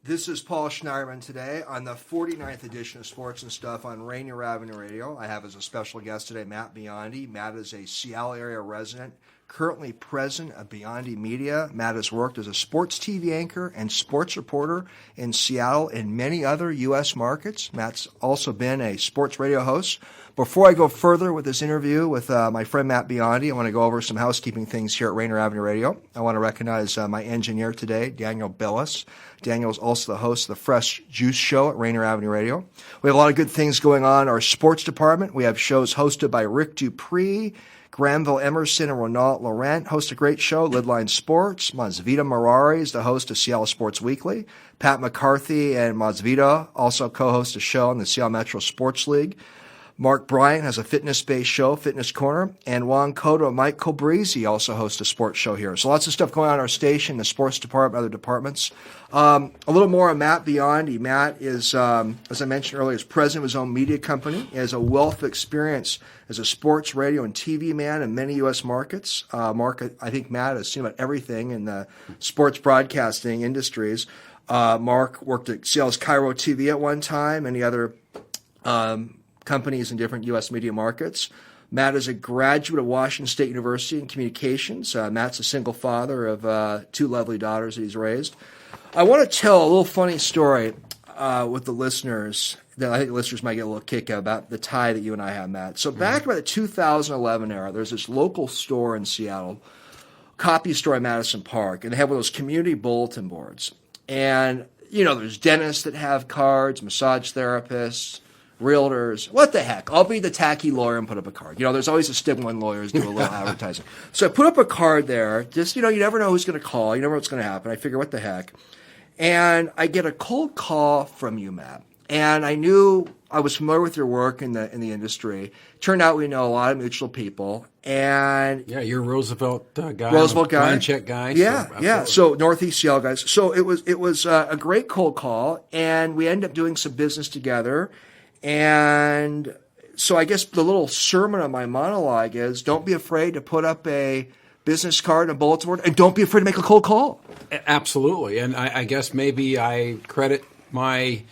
This is Paul Schneiderman today on the 49th edition of Sports and Stuff on Rainier Avenue Radio. I have as a special guest today Matt Biondi. Matt is a Seattle area resident, currently president of Biondi Media. Matt has worked as a sports TV anchor and sports reporter in Seattle and many other U.S. markets. Matt's also been a sports radio host. Before I go further with this interview with my friend Matt Biondi, I want to go over some housekeeping things here at Rainier Avenue Radio. I want to recognize my engineer today, Daniel Billis. Daniel is also the host of the Fresh Juice Show at Rainier Avenue Radio. We have a lot of good things going on in our sports department. We have shows hosted by Rick Dupree, Granville Emerson, and Ronald Laurent host a great show, Lidline Sports. Mazvita Marari is the host of Seattle Sports Weekly. Pat McCarthy and Mazvita also co-host a show on the Seattle Metro Sports League. Mark Bryant has a fitness-based show, Fitness Corner, and Juan Cotto and Mike Colbrisi also host a sports show here. So lots of stuff going on in our station, the sports department, other departments. A little more on Matt Biondi. Matt is, as I mentioned earlier, is president of his own media company. He has a wealth of experience as a sports, radio, and TV man in many U.S. markets. Mark, I think Matt has seen about everything in the sports broadcasting industries. Mark worked at Seattle's Cairo TV at one time, and the other companies in different U.S. media markets. Matt is a graduate of Washington State University in communications. Matt's a single father of two lovely daughters that he's raised. I want to tell a little funny story with the listeners that I think the listeners might get a little kick out about the tie that you and I have, Matt. So back about the 2011 era, there's this local store in Seattle, copy store in Madison Park, and they have one of those community bulletin boards. And, you know, there's dentists that have cards, massage therapists, realtors, what the heck? I'll be the tacky lawyer and put up a card. You know, there's always a stigma when lawyers do a little advertising. So I put up a card there. Just, you know, you never know who's going to call. You never know what's going to happen. I figure, what the heck? And I get a cold call from you, Matt. And I knew I was familiar with your work in the industry. Turned out we know a lot of mutual people. And yeah, you're a Roosevelt guy. Roosevelt guy. Blanchett guy. Yeah. So Northeast Seattle guys. So it was a great cold call. And we ended up doing some business together. And so I guess the little sermon of my monologue is, don't be afraid to put up a business card and a bulletin board, and don't be afraid to make a cold call. Absolutely. And I guess maybe I credit my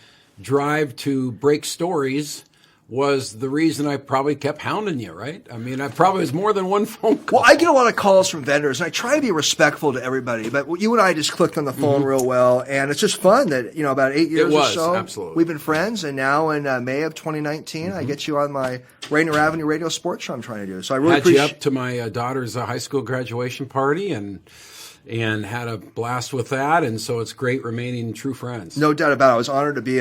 drive to break stories was the reason I probably kept hounding you, right? I mean, I probably was more than one phone call. Well, I get a lot of calls from vendors, and I try to be respectful to everybody, but you and I just clicked on the phone real well, and it's just fun that, you know, about 8 years or so, absolutely. We've been friends, and now in May of 2019, I get you on my Rainier Avenue Radio Sports Show I'm trying to do. So I really appreciate you up to my daughter's high school graduation party, and had a blast with that, and so it's great remaining true friends. No doubt about it. I was honored to be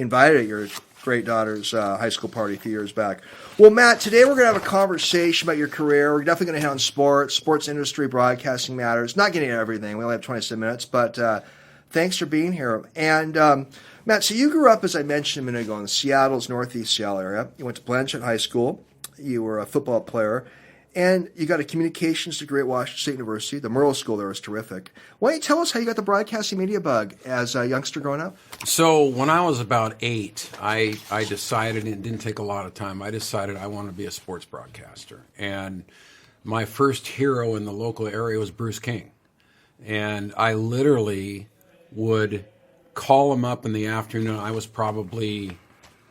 invited at your great daughter's high school party a few years back. Well, Matt, today we're going to have a conversation about your career. We're definitely going to hit on sports industry, broadcasting matters. Not getting into everything. We only have 27 minutes, but thanks for being here. And Matt, so you grew up, as I mentioned a minute ago, in Seattle's Northeast Seattle area. You went to Blanchett High School. You were a football player. And you got a communications degree at Washington State University. The Merle School there was terrific. Why don't you tell us how you got the broadcasting media bug as a youngster growing up? So when I was about 8, I decided, and it didn't take a lot of time, I decided I wanted to be a sports broadcaster. And my first hero in the local area was Bruce King. And I literally would call him up in the afternoon. I was probably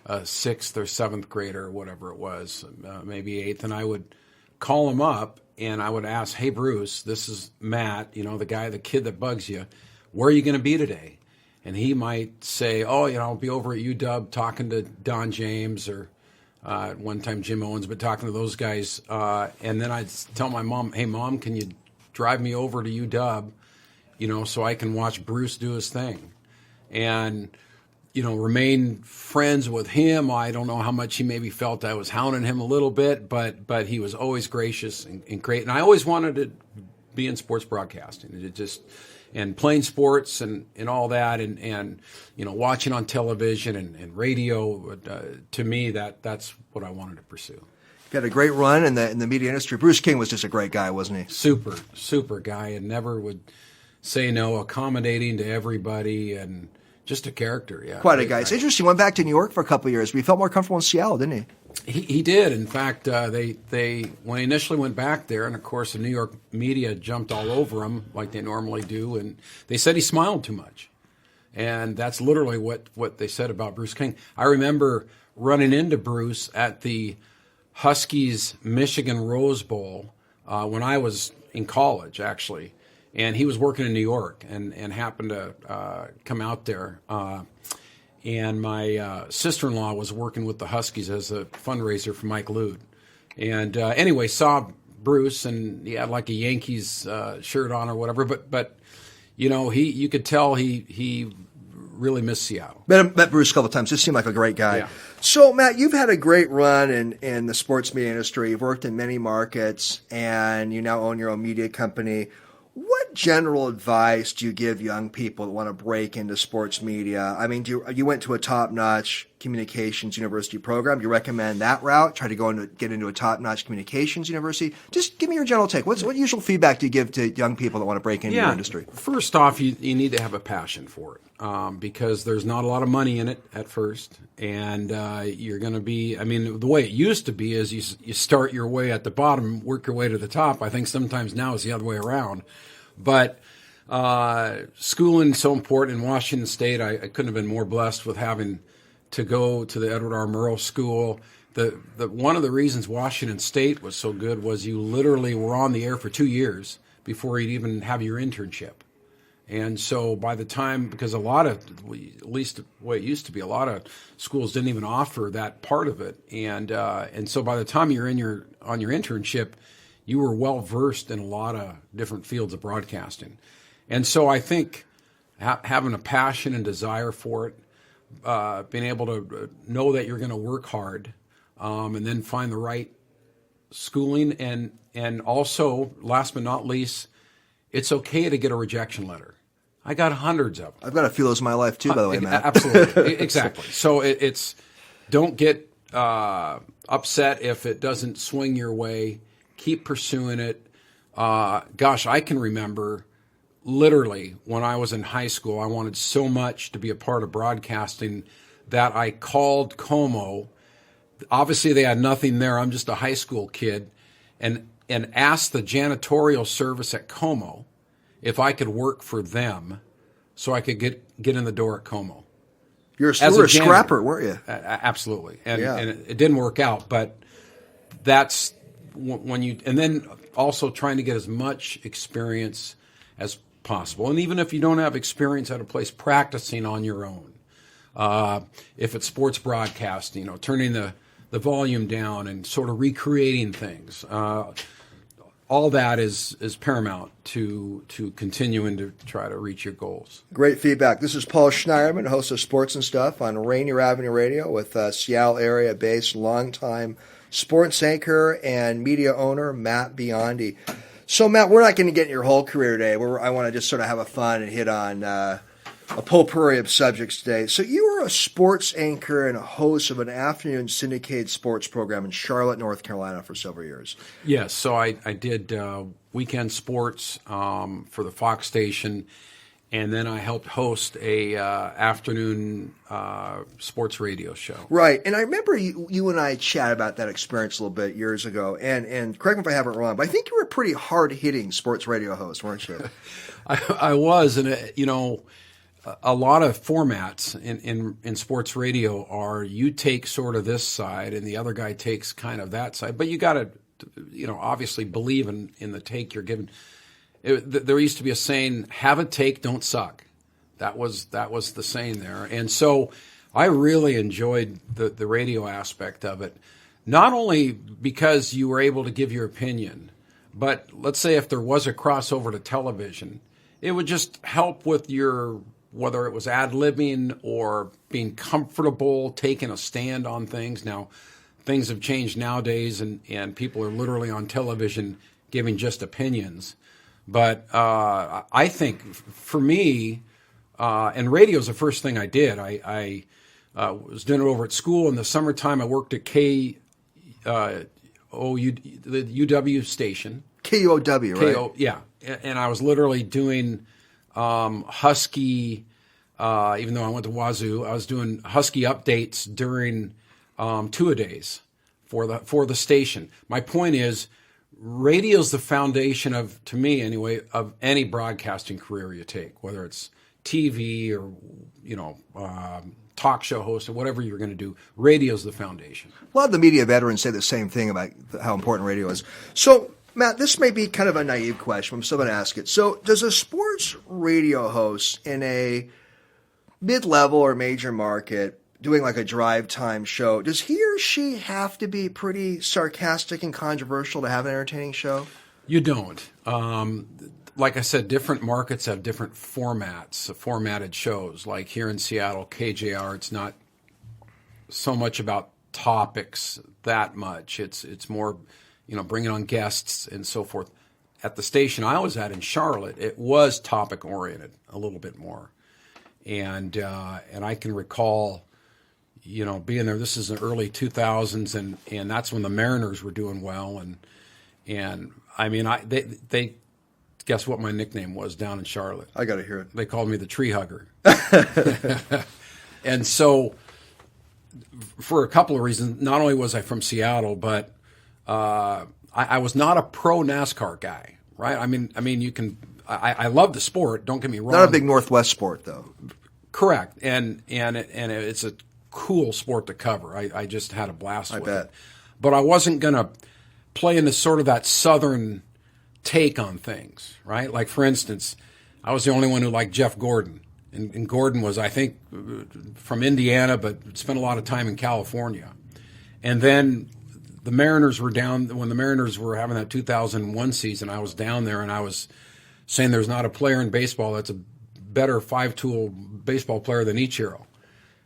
a 6th or 7th grader or whatever it was, maybe 8th, and I would call him up, and I would ask, hey, Bruce, this is Matt, you know, the kid that bugs you. Where are you going to be today? And he might say, oh, you know, I'll be over at UW talking to Don James or at one time Jim Owens, but talking to those guys. And then I'd tell my mom, hey, Mom, can you drive me over to UW, you know, so I can watch Bruce do his thing? And you know, remain friends with him. I don't know how much he maybe felt I was hounding him a little bit, but he was always gracious and great. And I always wanted to be in sports broadcasting. And playing sports and all that, and you know, watching on television and radio. To me, that's what I wanted to pursue. Got a great run in the media industry. Bruce King was just a great guy, wasn't he? Super guy, and never would say no, accommodating to everybody, and just a character, yeah. Quite a guy. It's interesting. He went back to New York for a couple of years, but he felt more comfortable in Seattle, didn't he? He did. In fact, they when he initially went back there, and of course the New York media jumped all over him like they normally do, and they said he smiled too much. And that's literally what they said about Bruce King. I remember running into Bruce at the Huskies Michigan Rose Bowl when I was in college, actually. And he was working in New York and happened to come out there. And my sister-in-law was working with the Huskies as a fundraiser for Mike Lude. And anyway, saw Bruce, and he had like a Yankees shirt on or whatever. But you know, you could tell he really missed Seattle. Met Bruce a couple of times. Just seemed like a great guy. Yeah. So, Matt, you've had a great run in the sports media industry. You've worked in many markets, and you now own your own media company. What general advice do you give young people that want to break into sports media? I mean, you went to a top-notch communications university program. Do you recommend that route? Try to get into a top-notch communications university? Just give me your general take. What usual feedback do you give to young people that want to break into your industry? First off, you need to have a passion for it because there's not a lot of money in it at first. And you're going to be, I mean, the way it used to be is you start your way at the bottom, work your way to the top. I think sometimes now it's the other way around. But schooling's so important in Washington State. I couldn't have been more blessed with having to go to the Edward R. Murrow School. One of the reasons Washington State was so good was you literally were on the air for 2 years before you'd even have your internship. And so by the time, because a lot of, at least the way it used to be, a lot of schools didn't even offer that part of it. And so by the time you're on your internship, you were well versed in a lot of different fields of broadcasting. And so I think having a passion and desire for it, being able to know that you're going to work hard, and then find the right schooling, and also, last but not least, it's okay to get a rejection letter. I got hundreds of them. I've got a few of those in my life too, by the way, Matt. Absolutely, exactly. So it's don't get upset if it doesn't swing your way. Keep pursuing it. Gosh, I can remember literally when I was in high school, I wanted so much to be a part of broadcasting that I called Como. Obviously, they had nothing there. I'm just a high school kid, and asked the janitorial service at Como if I could work for them so I could get in the door at Como. You were a scrapper, weren't you? Absolutely. And it didn't work out, but that's when you, and then also trying to get as much experience as possible. And even if you don't have experience at a place, practicing on your own. If it's sports broadcasting, turning the volume down and sort of recreating things. All that is paramount to continuing to try to reach your goals. Great feedback. This is Paul Schneiderman, host of Sports and Stuff on Rainier Avenue Radio with Seattle area-based longtime sports anchor and media owner Matt Biondi. So, Matt, we're not going to get in your whole career today. I want to just sort of have a fun and hit on a potpourri of subjects today. So you were a sports anchor and a host of an afternoon syndicated sports program in Charlotte, North Carolina for several years. Yes, so I did weekend sports for the Fox station, and then I helped host a afternoon sports radio show. Right, and I remember you and I chat about that experience a little bit years ago, and correct me if I have it wrong, but I think you were a pretty hard-hitting sports radio host, weren't you? I was, and a lot of formats in sports radio are you take sort of this side and the other guy takes kind of that side, but you got to, obviously believe in the take you're given. There used to be a saying, have a take, don't suck. That was the saying there. And so I really enjoyed the radio aspect of it, not only because you were able to give your opinion, but let's say if there was a crossover to television, it would just help with whether it was ad-libbing or being comfortable taking a stand on things. Now, things have changed nowadays, and people are literally on television giving just opinions. But I think for me, and radio is the first thing I did. I was doing it over at school. In the summertime, I worked at the UW station. KUOW, right? Yeah. And I was literally doing Husky, even though I went to Wazoo, I was doing Husky updates during two-a-days for the station. My point is, radio's the foundation to me anyway, of any broadcasting career you take, whether it's TV or talk show host or whatever you're going to do, radio's the foundation. A lot of the media veterans say the same thing about how important radio is. So, Matt, this may be kind of a naive question, but I'm still going to ask it. So, does a sports radio host in a mid-level or major market doing like a drive time show, does he or she have to be pretty sarcastic and controversial to have an entertaining show? You don't. Like I said, different markets have different formats, formatted shows. Like here in Seattle, KJR, it's not so much about topics that much. It's more, bringing on guests and so forth. At the station I was at in Charlotte, it was topic oriented a little bit more, and I can recall, being there. This is the early 2000s, and that's when the Mariners were doing well, and I mean, they guess what my nickname was down in Charlotte? I got to hear it. They called me the tree hugger. And so for a couple of reasons, not only was I from Seattle, but I was not a pro NASCAR guy, right? I mean, you can. I love the sport. Don't get me wrong. Not a big Northwest sport, though. Correct, and it's a cool sport to cover. I just had a blast with it. But I wasn't going to play into sort of that Southern take on things, right? Like, for instance, I was the only one who liked Jeff Gordon. And Gordon was, I think, from Indiana, but spent a lot of time in California. And then the Mariners were down. When the Mariners were having that 2001 season, I was down there, and I was saying there's not a player in baseball that's a better five-tool baseball player than Ichiro.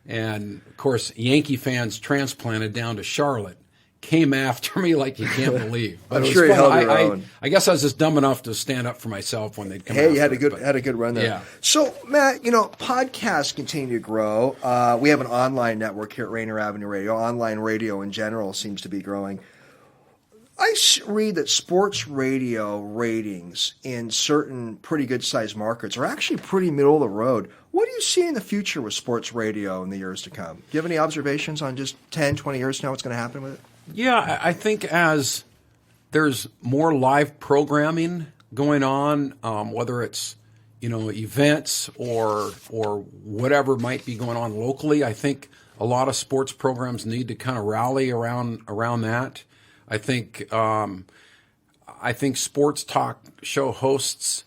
And, of course, Yankee fans transplanted down to Charlotte came after me like you can't believe. But I'm sure you held your own. I guess I was just dumb enough to stand up for myself when they'd come. Hey, you had a good run there. Yeah. So, Matt, podcasts continue to grow. We have an online network here at Rainier Avenue Radio. Online radio in general seems to be growing. I read that sports radio ratings in certain pretty good-sized markets are actually pretty middle of the road. What do you see in the future with sports radio in the years to come? Do you have any observations on just 10, 20 years from now what's going to happen with it? Yeah, I think as there's more live programming going on, whether it's events or whatever might be going on locally, I think a lot of sports programs need to kind of rally around that. I think sports talk show hosts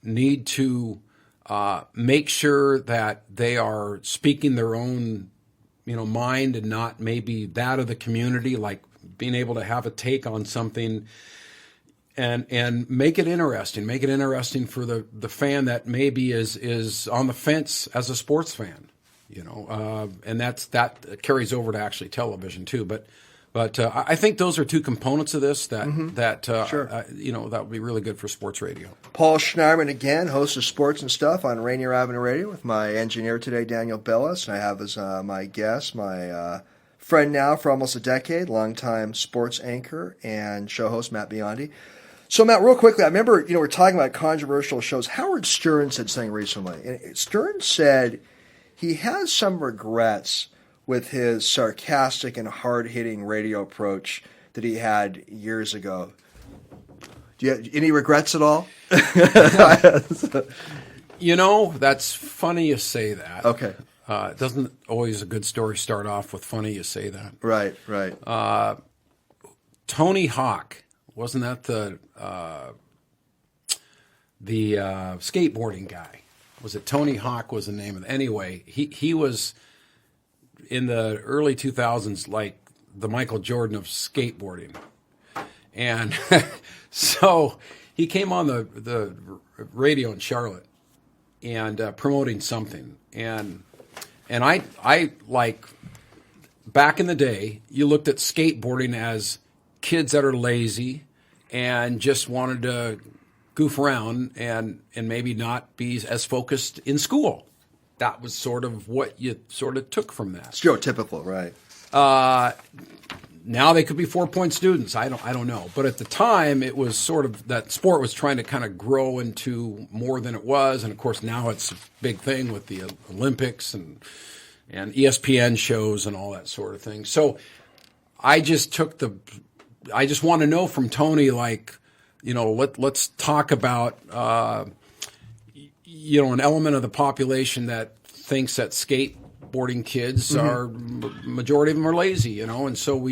need to make sure that they are speaking their own mind and not maybe that of the community, like being able to have a take on something and make it interesting. Make it interesting for the fan that maybe is on the fence as a sports fan, and that carries over to actually television too. But I think those are two components of this that Sure. That would be really good for sports radio. Paul Schneiderman again, host of Sports and Stuff on Rainier Avenue Radio with my engineer today, Daniel Billis, and I have as my guest, my friend now for almost a decade, longtime sports anchor and show host, Matt Biondi. So, Matt, real quickly, I remember, we're talking about controversial shows. Howard Stern said something recently. And Stern said he has some regrets with his sarcastic and hard-hitting radio approach that he had years ago. Do you have any regrets at all? That's funny you say that. Okay. It doesn't always a good story start off with funny you say that. Right. Tony Hawk, wasn't that the skateboarding guy? Was it Tony Hawk was the name of it? Anyway, he was in the early 2000s like the Michael Jordan of skateboarding. And so he came on the radio in Charlotte and promoting something. And I like back in the day, you looked at skateboarding as kids that are lazy and just wanted to goof around and maybe not be as focused in school. That was sort of what you sort of took from that. Stereotypical, right? Now they could be 4-point students. I don't know. But at the time, it was sort of that sport was trying to kind of grow into more than it was. And of course, now it's a big thing with the Olympics and ESPN shows and all that sort of thing. So I just want to know from Tony, like, let's talk about, an element of the population that thinks that skateboarding kids are majority of them are lazy, and so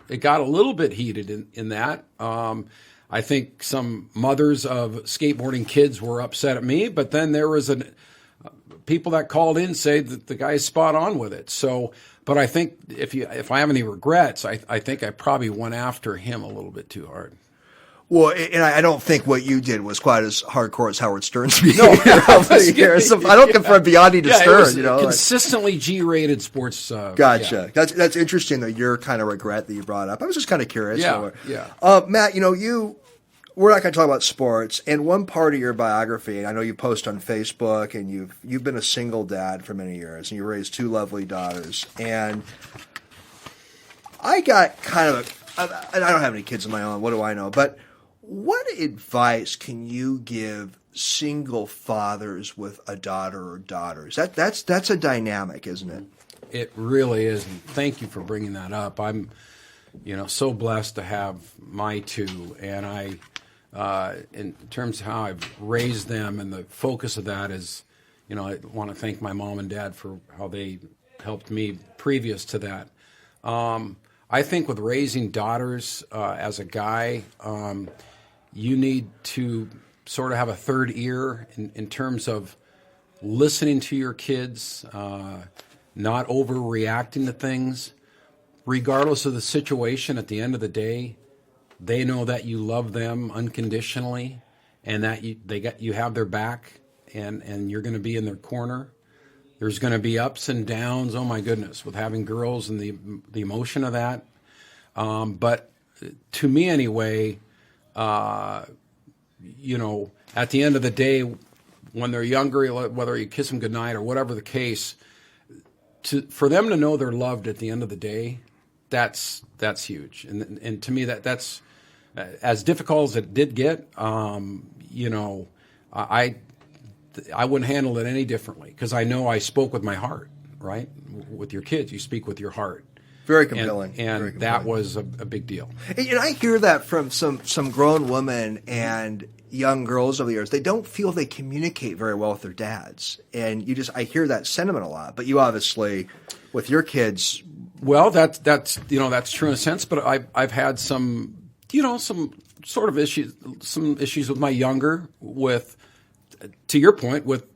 it got a little bit heated in that. I think some mothers of skateboarding kids were upset at me, but then there was people that called in say that the guy's spot on with it. So, but I think if I have any regrets, I think I probably went after him a little bit too hard. Well, and I don't think what you did was quite as hardcore as Howard Stern's behavior over the years. I don't compare Biondi to Stern. It was consistently G-rated sports. Gotcha. Yeah. That's interesting, though, your kind of regret that you brought up. I was just kind of curious. Yeah. Matt, we're not going to talk about sports. And one part of your biography, and I know you post on Facebook, and you've been a single dad for many years, and you raised 2 lovely daughters. And I got kind of I don't have any kids of my own. What do I know? But what advice can you give single fathers with a daughter or daughters? That's a dynamic, isn't it? It really is. And thank you for bringing that up. I'm, so blessed to have my 2, and in terms of how I've raised them, and the focus of that is, I want to thank my mom and dad for how they helped me previous to that. I think with raising daughters as a guy, you need to sort of have a third ear in terms of listening to your kids, not overreacting to things. Regardless of the situation, at the end of the day, they know that you love them unconditionally, and that you have their back, and you're going to be in their corner. There's going to be ups and downs. Oh my goodness, with having girls and the emotion of that. But to me anyway, at the end of the day, when they're younger, whether you kiss them goodnight or whatever the case, for them to know they're loved at the end of the day, that's huge. And to me, that's as difficult as it did get. I wouldn't handle it any differently, because I know I spoke with my heart. Right, with your kids, you speak with your heart. Very compelling. And that was a big deal. And I hear that from some grown women and young girls over the years. They don't feel they communicate very well with their dads. And I hear that sentiment a lot. But you obviously, with your kids. Well, that's true in a sense. But I've had some sort of issues, with my younger, to your point, with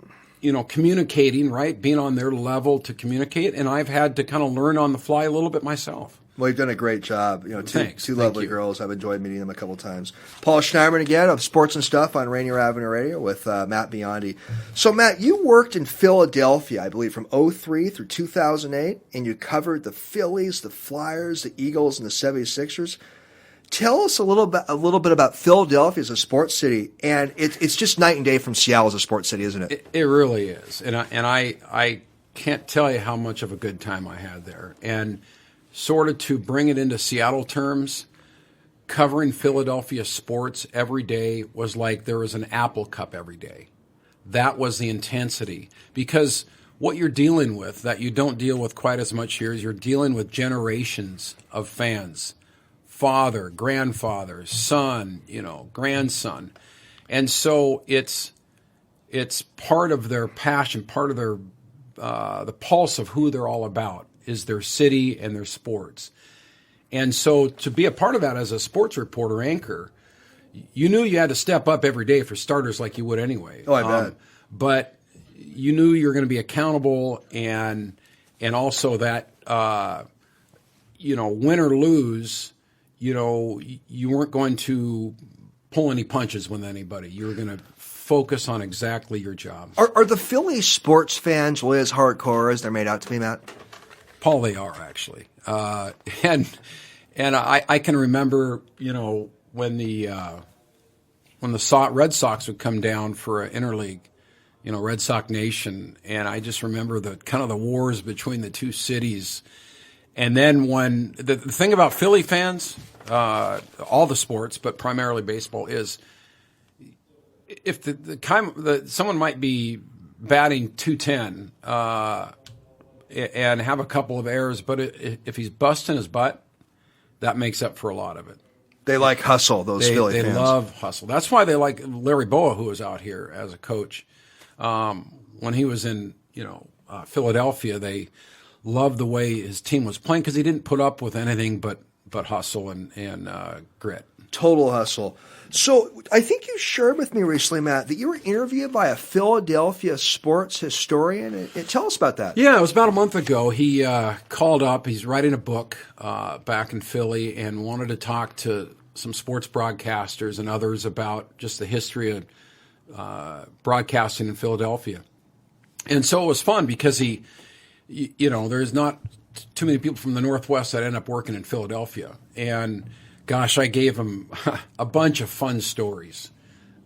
communicating, right? Being on their level to communicate. And I've had to kind of learn on the fly a little bit myself. Well, you've done a great job. Thanks. Two lovely girls. I've enjoyed meeting them a couple times. Paul Schneiderman again of Sports and Stuff on Rainier Avenue Radio with Matt Biondi. So, Matt, you worked in Philadelphia, I believe, from 2003 through 2008, and you covered the Phillies, the Flyers, the Eagles, and the 76ers. Tell us a little bit about Philadelphia as a sports city, and it's just night and day from Seattle as a sports city, isn't it? It really is, and I can't tell you how much of a good time I had there. And sort of to bring it into Seattle terms, covering Philadelphia sports every day was like there was an Apple Cup every day. That was the intensity, because what you're dealing with that you don't deal with quite as much here is you're dealing with generations of fans. Father, grandfather, son, grandson. And so it's part of their passion, part of their the pulse of who they're all about is their city and their sports. And so to be a part of that as a sports reporter anchor, you knew you had to step up every day for starters like you would anyway. Oh, I bet. But you knew you were going to be accountable, and also that win or lose, you weren't going to pull any punches with anybody. You were going to focus on exactly your job. Are the Philly sports fans really as hardcore as they're made out to be, Matt? Paul, they are actually. And I can remember, when the Red Sox would come down for an interleague, Red Sox Nation, and I just remember the kind of the wars between the two cities. And then when the thing about Philly fans, all the sports, but primarily baseball, is if someone might be batting 210 and have a couple of errors, but if he's busting his butt, that makes up for a lot of it. They like hustle, Philly fans. They love hustle. That's why they like Larry Boa, who was out here as a coach. when he was in, Philadelphia, they loved the way his team was playing because he didn't put up with anything but hustle and grit. Total hustle. So I think you shared with me recently, Matt, that you were interviewed by a Philadelphia sports historian. Tell us about that. Yeah, it was about a month ago. He called up. He's writing a book back in Philly and wanted to talk to some sports broadcasters and others about just the history of broadcasting in Philadelphia. And so it was fun because there's not too many people from the Northwest that end up working in Philadelphia. And gosh, I gave him a bunch of fun stories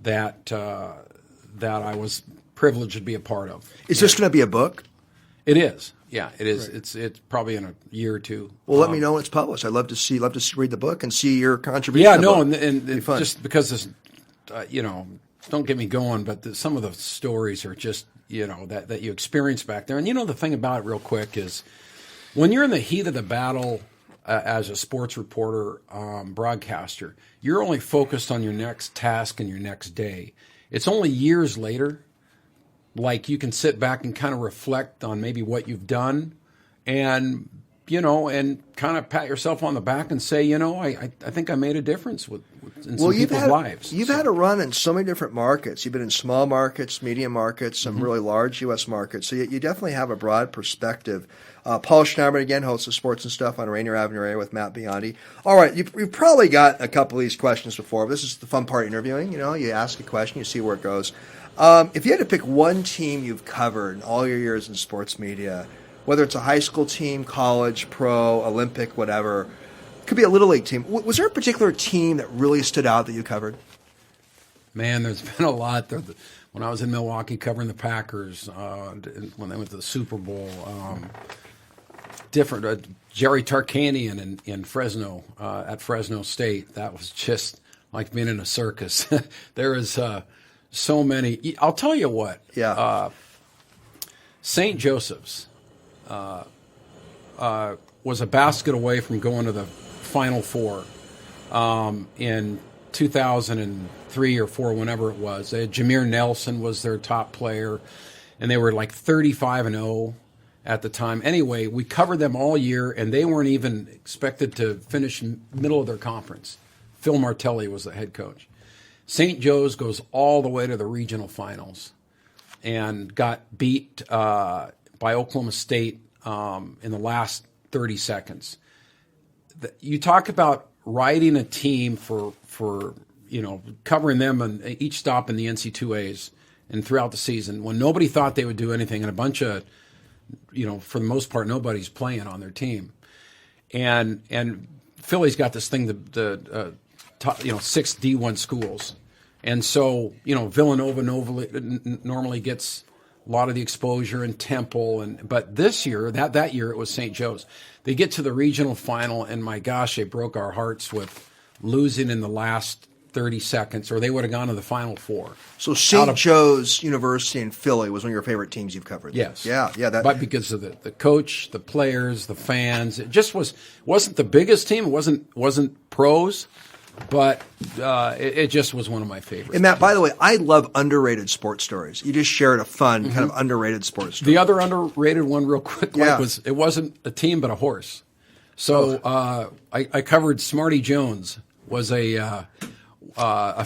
that I was privileged to be a part of. Is this going to be a book? It is. Yeah, it is. Right. It's probably in a year or two. Well, let me know when it's published. I'd love to read the book and see your contribution. Yeah, no, and just because this, don't get me going, but some of the stories are just that you experience back there. And the thing about it, real quick, is when you're in the heat of the battle as a sports reporter, broadcaster, you're only focused on your next task and your next day. It's only years later, like you can sit back and kind of reflect on maybe what you've done and kind of pat yourself on the back and say, I think I made a difference in some people's lives. You've had a run in so many different markets. You've been in small markets, medium markets, some really large U.S. markets. So you definitely have a broad perspective. Paul Schneider, again, host of Sports and Stuff on Rainier Avenue area with Matt Biondi. All right, you've probably got a couple of these questions before. But this is the fun part of interviewing. You ask a question, you see where it goes. If you had to pick one team you've covered in all your years in sports media, whether it's a high school team, college, pro, Olympic, whatever, it could be a Little League team. Was there a particular team that really stood out that you covered? Man, there's been a lot. When I was in Milwaukee covering the Packers, when they went to the Super Bowl, different. Jerry Tarkanian in Fresno, at Fresno State, that was just like being in a circus. There is so many. I'll tell you what. Yeah. St. Joseph's was a basket away from going to the Final Four in 2003 or 4, whenever it was. Jameer Nelson was their top player, and they were like 35-0 at the time. Anyway, we covered them all year, and they weren't even expected to finish middle of their conference. Phil Martelli was the head coach. St. Joe's goes all the way to the regional finals and got beat by Oklahoma State in the last 30 seconds. You talk about riding a team for covering them on each stop in the NC2As and throughout the season when nobody thought they would do anything, and a bunch of, for the most part, nobody's playing on their team. And Philly's got this thing, the 6 D1 schools. And so, Villanova normally gets a lot of the exposure, and Temple, but this year, that year, it was St. Joe's. They get to the regional final, and my gosh, they broke our hearts with losing in the last 30 seconds, or they would have gone to the Final Four. So St. Joe's University in Philly was one of your favorite teams you've covered. Yes. Yeah. But because of the coach, the players, the fans, it just wasn't the biggest team. It wasn't pros. But it just was one of my favorites. And Matt, by the way, I love underrated sports stories. You just shared a fun kind of underrated sports story. The other underrated one, real quick, was it wasn't a team but a horse. So I covered Smarty Jones, was a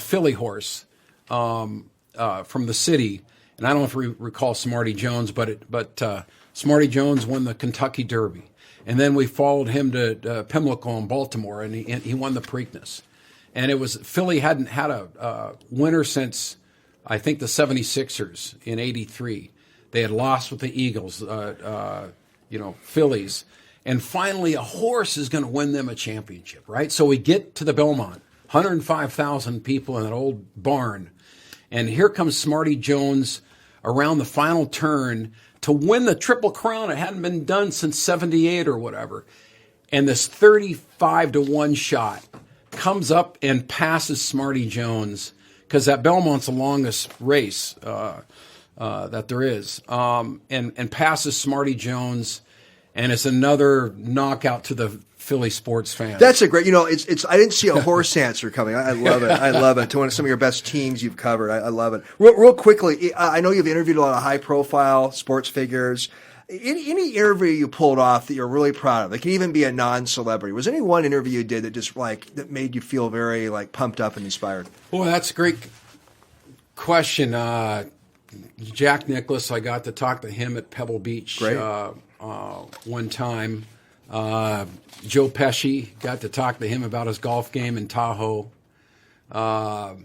Philly horse from the city, and I don't know if you recall Smarty Jones, but Smarty Jones won the Kentucky Derby, and then we followed him to Pimlico in Baltimore, and he won the Preakness. And it was Philly hadn't had a winner since, I think, the 76ers in '83. They had lost with the Eagles, Phillies. And finally, a horse is going to win them a championship, right? So we get to the Belmont, 105,000 people in that old barn. And here comes Smarty Jones around the final turn to win the Triple Crown. It hadn't been done since '78 or whatever. And this 35-1 shot comes up and passes Smarty Jones, because that Belmont's the longest race that there is, and passes Smarty Jones, and it's another knockout to the Philly sports fans. That's a great, it's. I didn't see a horse answer coming. I love it. I love it. To one of some of your best teams you've covered. I love it. Real quickly, I know you've interviewed a lot of high profile sports figures. Any interview you pulled off that you're really proud of? It can even be a non-celebrity. Was there any one interview you did that just that made you feel very pumped up and inspired? Well, that's a great question. Jack Nicklaus, I got to talk to him at Pebble Beach one time. Joe Pesci, got to talk to him about his golf game in Tahoe. Brett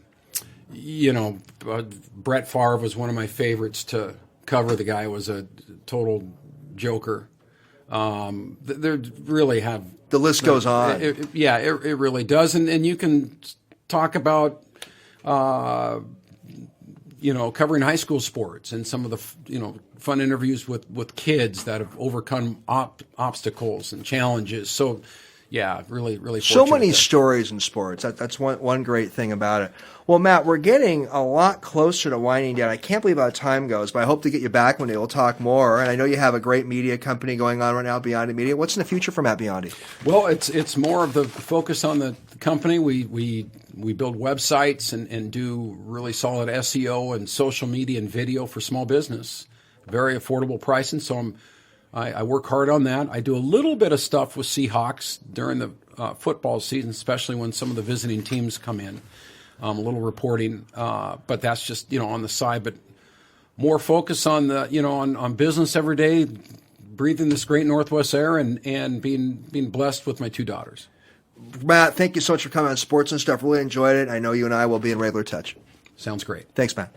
Favre was one of my favorites to cover. The guy was a total joker. They really have... The list goes on. It really does. And you can talk about, covering high school sports and some of the, fun interviews with kids that have overcome obstacles and challenges. So, yeah, really so many stories in sports. That's one great thing about it. Well, Matt, we're getting a lot closer to winding down. I can't believe how time goes, but I hope to get you back one day. We'll talk more. And I know you have a great media company going on right now, Biondi Media. What's in the future for Matt Biondi? Well, it's more of the focus on the company. We build websites and do really solid SEO and social media and video for small business. Very affordable pricing. So I work hard on that. I do a little bit of stuff with Seahawks during the football season, especially when some of the visiting teams come in. A little reporting, but that's just on the side. But more focus on the on business every day, breathing this great Northwest air, and being blessed with my two daughters. Matt, thank you so much for coming on Sports and Stuff. Really enjoyed it. I know you and I will be in regular touch. Sounds great. Thanks, Matt.